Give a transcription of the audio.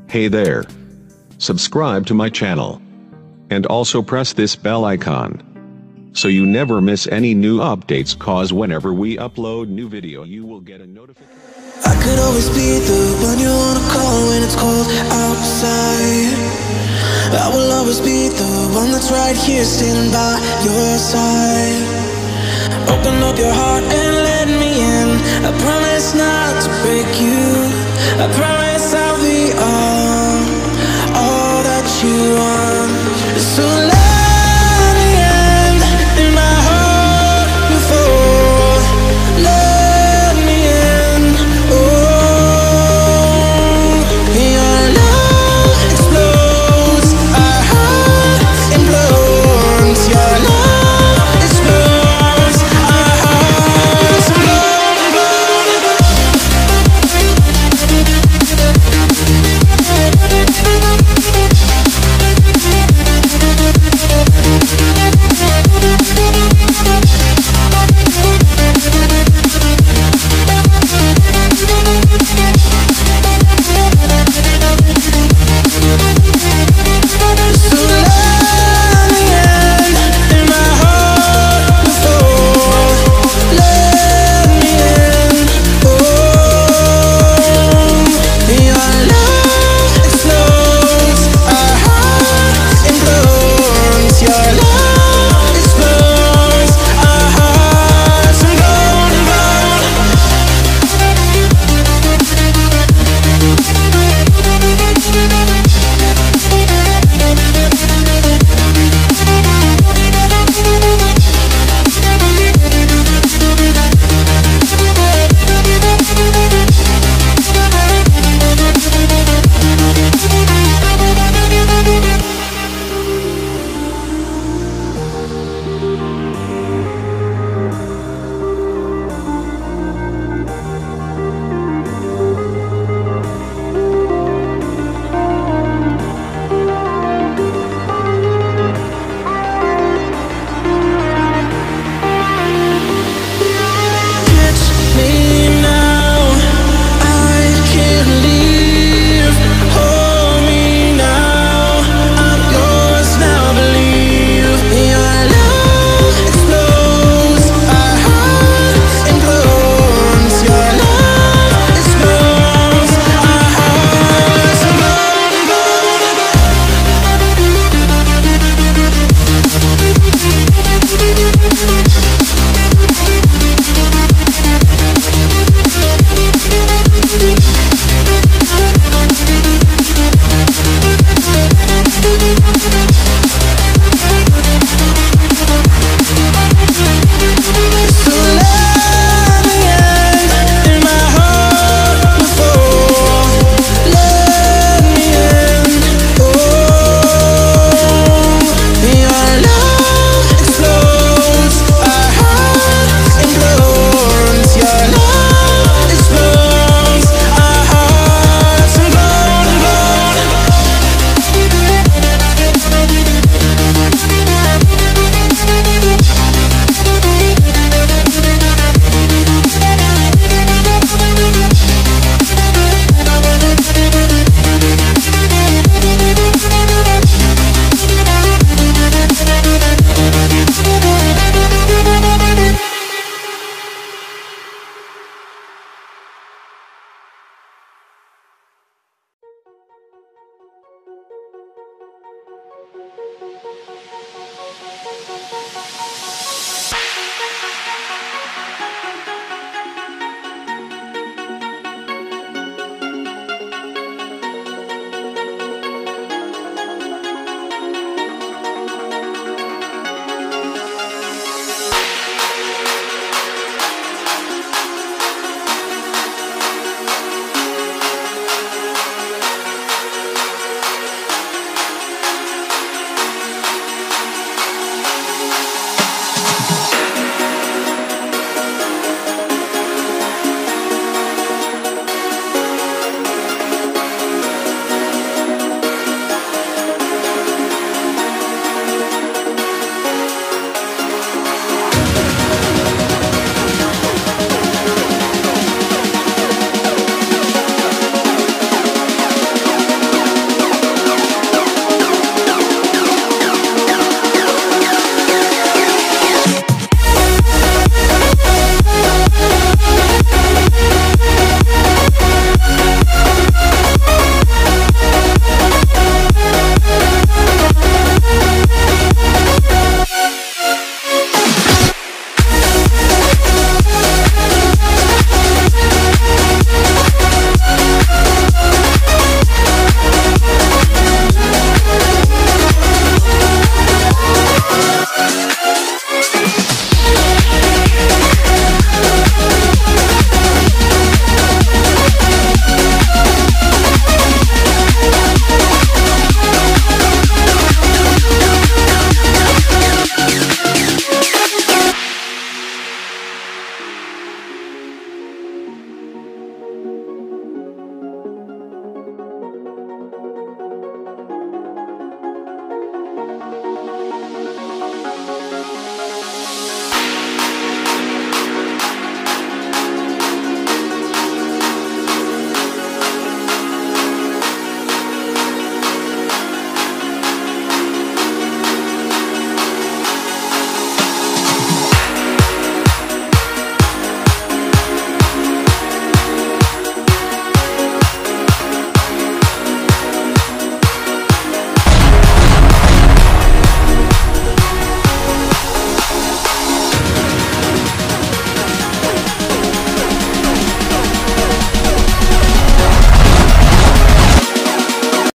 Hey there. Subscribe to my channel. And also press this bell icon, so you never miss any new updates, cause whenever we upload new video you will get a notification. I could always be the one you wanna call when it's cold outside. I will always be the one that's right here standing by your side. Open up your heart and let me in. I promise not to break you. I promise I'll be all